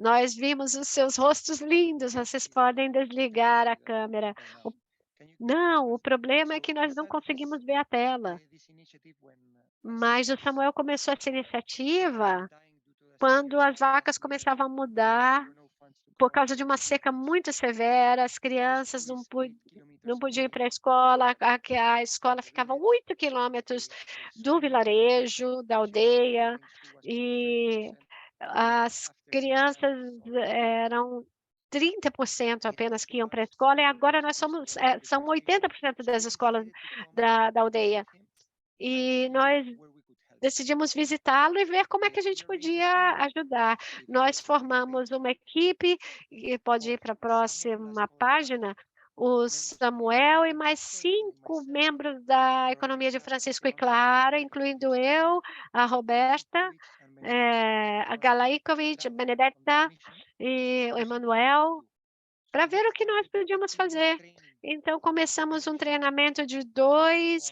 Nós vimos os seus rostos lindos, vocês podem desligar a câmera. Não, o problema é que nós não conseguimos ver a tela. Mas o Samuel começou essa iniciativa quando as vacas começavam a mudar por causa de uma seca muito severa, as crianças não podiam ir para a escola, a escola ficava 8 quilômetros do vilarejo, da aldeia, e as crianças eram 30% apenas que iam para a escola, e agora são 80% das escolas da aldeia. E nós decidimos visitá-lo e ver como é que a gente podia ajudar. Nós formamos uma equipe, e pode ir para a próxima página, o Samuel e mais 5 membros da economia de Francisco e Clara, incluindo eu, a Roberta, a Galaikovic, a Benedetta e o Emanuel, para ver o que nós podíamos fazer. Então, começamos um treinamento de 2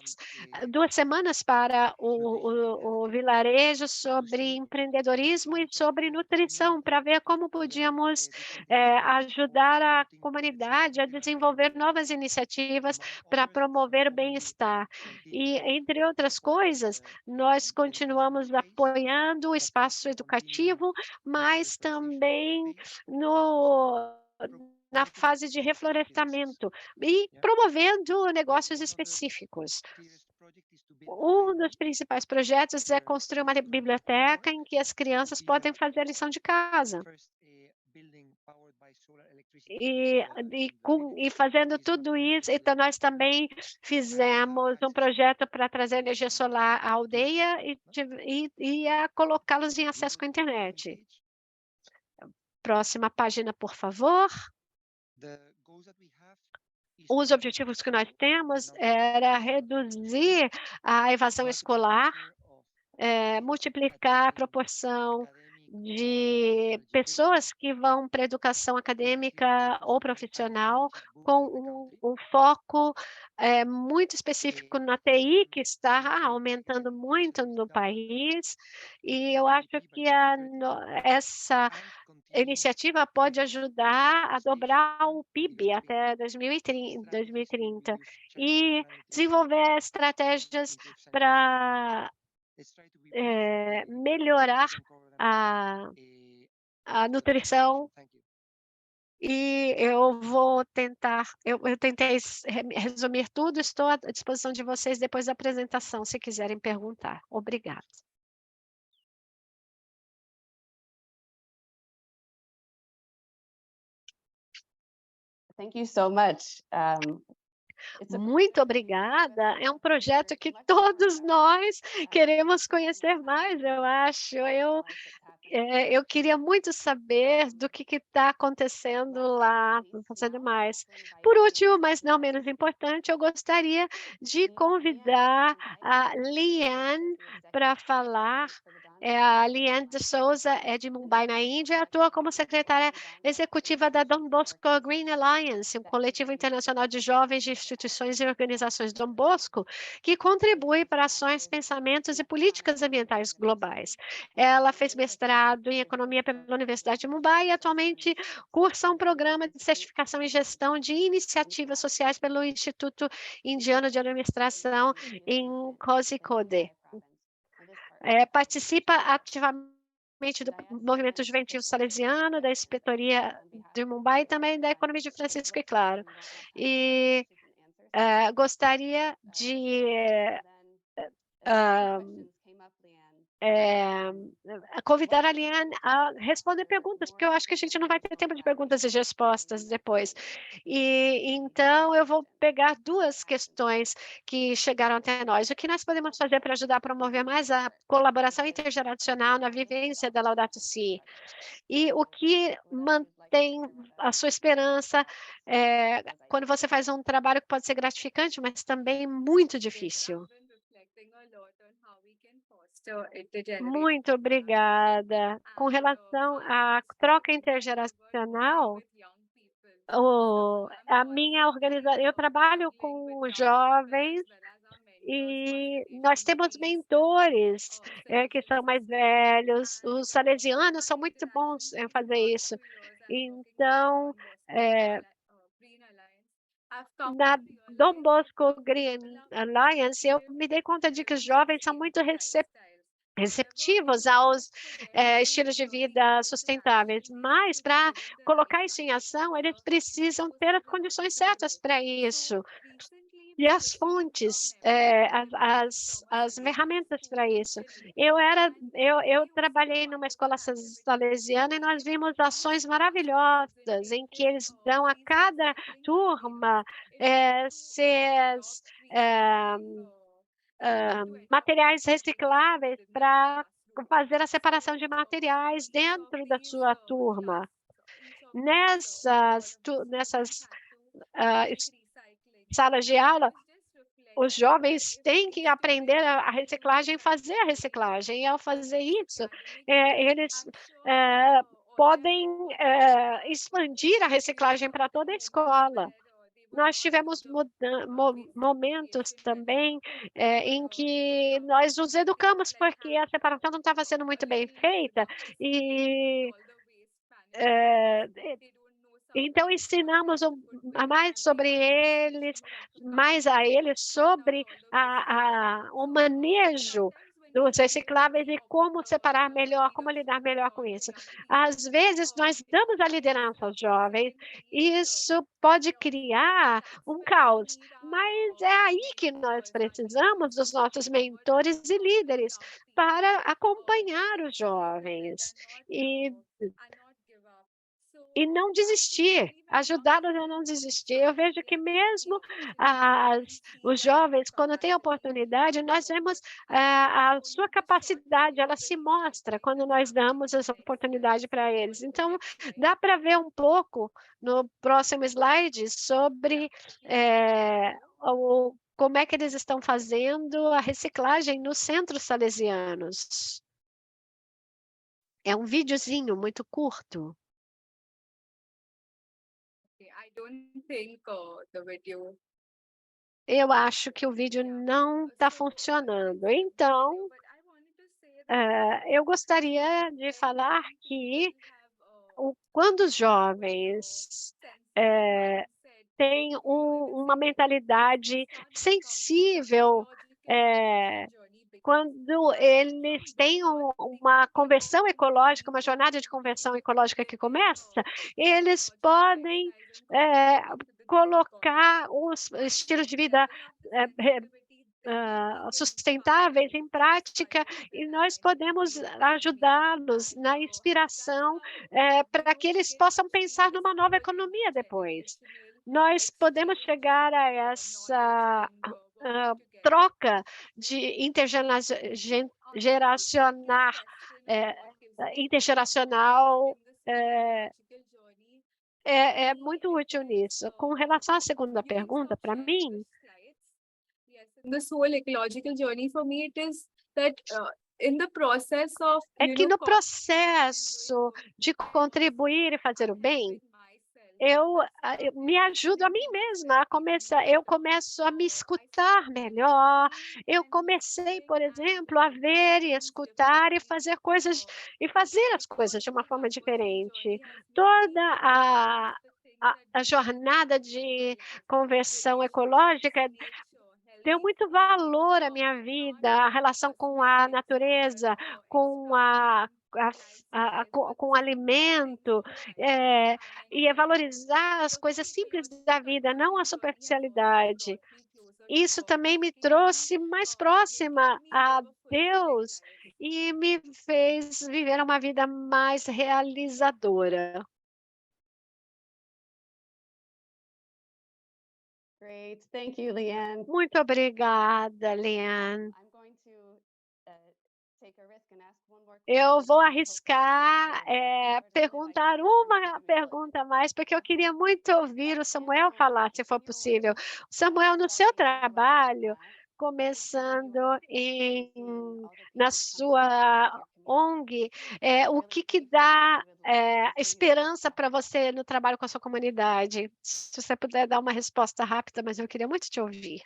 semanas para o vilarejo sobre empreendedorismo e sobre nutrição, para ver como podíamos ajudar a comunidade a desenvolver novas iniciativas para promover o bem-estar. E, entre outras coisas, nós continuamos apoiando o espaço educativo, mas também na fase de reflorestamento e promovendo negócios específicos. Um dos principais projetos é construir uma biblioteca em que as crianças podem fazer a lição de casa. E fazendo tudo isso, então nós também fizemos um projeto para trazer energia solar à aldeia e a colocá-los em acesso com a internet. Próxima página, por favor. Os objetivos que nós temos era reduzir a evasão escolar, multiplicar a proporção de pessoas que vão para a educação acadêmica ou profissional, com um foco muito específico na TI, que está aumentando muito no país, e eu acho que essa iniciativa pode ajudar a dobrar o PIB até 2030 e desenvolver estratégias para melhorar a nutrição. E eu vou tentar, eu tentei resumir tudo, estou à disposição de vocês depois da apresentação, se quiserem perguntar. Obrigada. Thank you so much. Muito obrigada. É um projeto que todos nós queremos conhecer mais, eu acho. Eu queria muito saber do que está acontecendo lá, acontecendo mais. Por último, mas não menos importante, eu gostaria de convidar a Liane para falar. A Liane de Souza é de Mumbai, na Índia, e atua como secretária executiva da Dom Bosco Green Alliance, um coletivo internacional de jovens de instituições e organizações Dom Bosco, que contribui para ações, pensamentos e políticas ambientais globais. Ela fez mestrado em economia pela Universidade de Mumbai e atualmente cursa um programa de certificação em gestão de iniciativas sociais pelo Instituto Indiano de Administração em Kozhikode. Participa ativamente do movimento juvenil salesiano, da inspetoria de Mumbai e também da economia de Francisco e Claro. E gostaria de convidar a Liane a responder perguntas, porque eu acho que a gente não vai ter tempo de perguntas e respostas depois. E então eu vou pegar 2 questões que chegaram até nós. O que nós podemos fazer para ajudar a promover mais a colaboração intergeracional na vivência da Laudato Si? E o que mantém a sua esperança quando você faz um trabalho que pode ser gratificante, mas também muito difícil? Muito obrigada. Com relação à troca intergeracional, a minha organização, eu trabalho com jovens E nós temos mentores que são mais velhos, os salesianos são muito bons em fazer isso. Então, na Dom Bosco Green Alliance, eu me dei conta de que os jovens são muito receptivos aos estilos de vida sustentáveis, mas para colocar isso em ação, eles precisam ter as condições certas para isso. E as fontes, as ferramentas para isso. Eu trabalhei numa escola salesiana e nós vimos ações maravilhosas em que eles dão a cada turma materiais recicláveis para fazer a separação de materiais dentro da sua turma. Nessas salas de aula, os jovens têm que aprender a reciclagem, fazer a reciclagem. E ao fazer isso, eles podem expandir a reciclagem para toda a escola. Nós tivemos momentos também em que nós os educamos porque a separação não estava sendo muito bem feita e então ensinamos mais sobre eles, mais a eles sobre o manejo dos recicláveis e como separar melhor, como lidar melhor com isso. Às vezes, nós damos a liderança aos jovens, e isso pode criar um caos, mas é aí que nós precisamos dos nossos mentores e líderes para acompanhar os jovens e não desistir, ajudá-los a não desistir. Eu vejo que mesmo os jovens, quando têm oportunidade, nós vemos a sua capacidade, ela se mostra quando nós damos essa oportunidade para eles. Então, dá para ver um pouco no próximo slide sobre como é que eles estão fazendo a reciclagem nos centros salesianos. É um videozinho muito curto. Eu acho que o vídeo não está funcionando. Então, eu gostaria de falar que quando os jovens têm uma mentalidade sensível, quando eles têm uma conversão ecológica, uma jornada de conversão ecológica que começa, eles podem colocar os estilos de vida sustentáveis em prática e nós podemos ajudá-los na inspiração para que eles possam pensar numa nova economia depois. Nós podemos chegar a essa troca de intergeracional é muito útil nisso. Com relação à segunda pergunta, para mim, this whole ecological journey for me, it is that in the process of é que no processo de contribuir e fazer o bem, eu me ajudo a mim mesma eu começo a me escutar melhor. Eu comecei, por exemplo, a ver e escutar e fazer as coisas de uma forma diferente. Toda a jornada de conversão ecológica deu muito valor à minha vida, a relação com a natureza, com com o alimento, e valorizar as coisas simples da vida, não a superficialidade. Isso também me trouxe mais próxima a Deus e me fez viver uma vida mais realizadora. Great. Thank you, Leanne. Muito obrigada, Leanne. I'm going to take a risk and ask one more Eu question. vou arriscar perguntar uma pergunta a mais, porque eu queria muito ouvir o Samuel falar, se for possível. Samuel, no seu trabalho, começando na sua ONG, o que dá esperança para você no trabalho com a sua comunidade? Se você puder dar uma resposta rápida, mas eu queria muito te ouvir.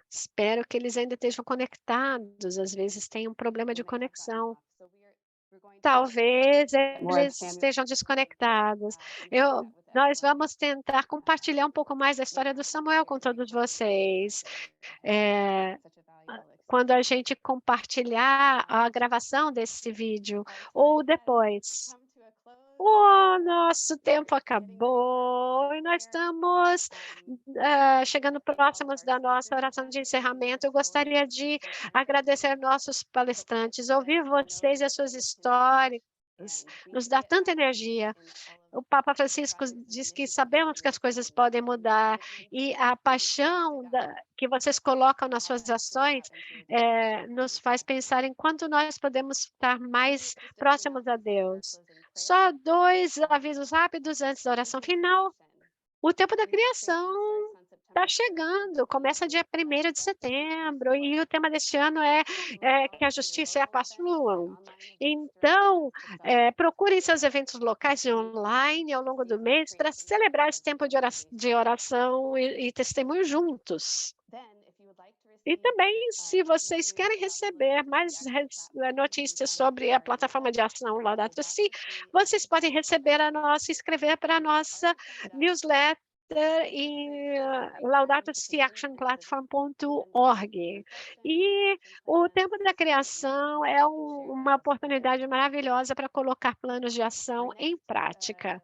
Espero que eles ainda estejam conectados, às vezes tem um problema de conexão. Talvez eles estejam desconectados. Nós vamos tentar compartilhar um pouco mais da história do Samuel com todos vocês. Quando a gente compartilhar a gravação desse vídeo, ou depois. O nosso tempo acabou e nós estamos chegando próximos da nossa oração de encerramento. Eu gostaria de agradecer nossos palestrantes, ouvir vocês e as suas histórias, nos dá tanta energia. O Papa Francisco diz que sabemos que as coisas podem mudar e a paixão que vocês colocam nas suas ações nos faz pensar em quanto nós podemos estar mais próximos a Deus. Só 2 avisos rápidos antes da oração final. O tempo da criação está chegando, começa dia 1º de setembro, e o tema deste ano é que a justiça é a paz fluam. Então, procurem seus eventos locais e online ao longo do mês para celebrar esse tempo de oração e testemunho juntos. E também, se vocês querem receber mais notícias sobre a plataforma de ação Laudato Si, vocês podem se inscrever para a nossa newsletter em laudatosiactionplatform.org. E o tempo da criação é uma oportunidade maravilhosa para colocar planos de ação em prática.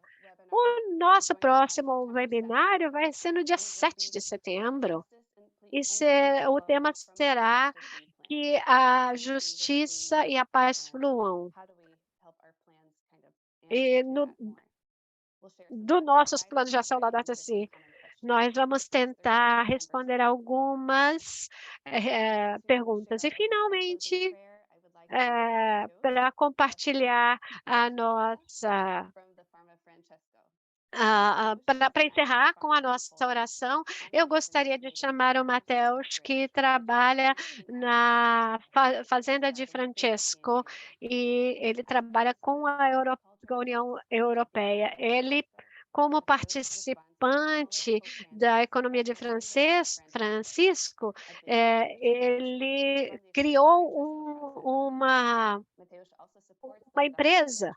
O nosso próximo webinário vai ser no dia 7 de setembro. E o tema será que a justiça e a paz fluam. E do nossos planos de ação Laudato Si, nós vamos tentar responder algumas perguntas. E, finalmente, para compartilhar a nossa... Para encerrar com a nossa oração, eu gostaria de chamar o Mateus, que trabalha na Fazenda de Francesco, e ele trabalha com a União Europeia. Ele, como participante da economia de Francisco, ele criou uma empresa.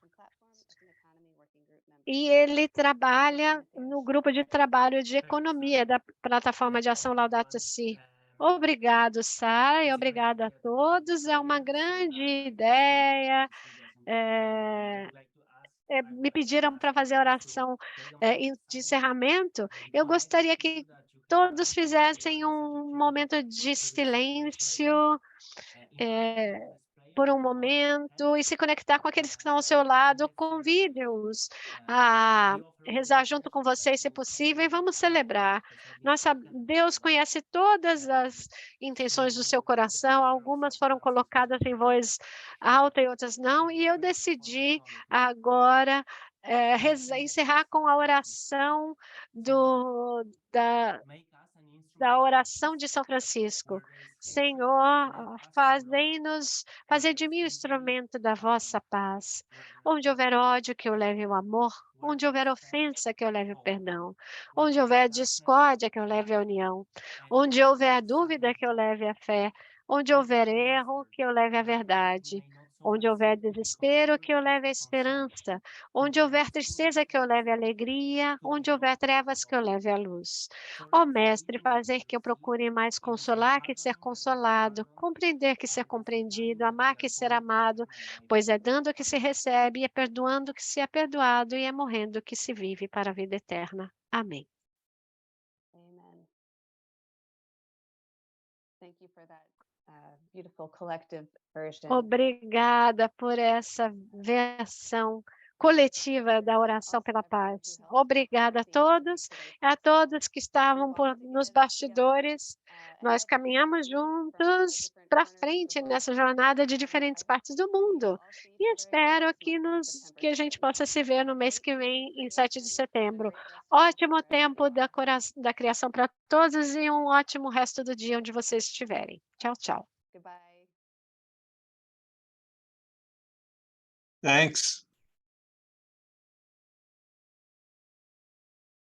E ele trabalha no grupo de trabalho de economia da plataforma de ação Laudato Si. Obrigado, Sara, e obrigado a todos. É uma grande ideia. Me pediram para fazer a oração de encerramento. Eu gostaria que todos fizessem um momento de silêncio por um momento e se conectar com aqueles que estão ao seu lado. Convide-os a rezar junto com vocês, se possível, e vamos celebrar. Deus conhece todas as intenções do seu coração, algumas foram colocadas em voz alta e outras não, e eu decidi agora encerrar com a oração da oração de São Francisco. Senhor, fazer de mim o instrumento da vossa paz. Onde houver ódio, que eu leve o amor. Onde houver ofensa, que eu leve o perdão. Onde houver discórdia, que eu leve a união. Onde houver dúvida, que eu leve a fé. Onde houver erro, que eu leve a verdade. Onde houver desespero, que eu leve a esperança. Onde houver tristeza, que eu leve a alegria. Onde houver trevas, que eu leve a luz. Ó Mestre, fazer que eu procure mais consolar que ser consolado, compreender que ser compreendido, amar que ser amado, pois é dando que se recebe, é perdoando que se é perdoado e é morrendo que se vive para a vida eterna. Amém. Amen. Thank you for that beautiful collective version. Obrigada por essa versão coletiva da oração pela paz. Obrigada a todos que estavam nos bastidores. Nós caminhamos juntos para frente nessa jornada de diferentes partes do mundo. E espero que a gente possa se ver no mês que vem, em 7 de setembro. Ótimo tempo da criação para todos e um ótimo resto do dia onde vocês estiverem. Tchau, tchau. Goodbye. Thanks.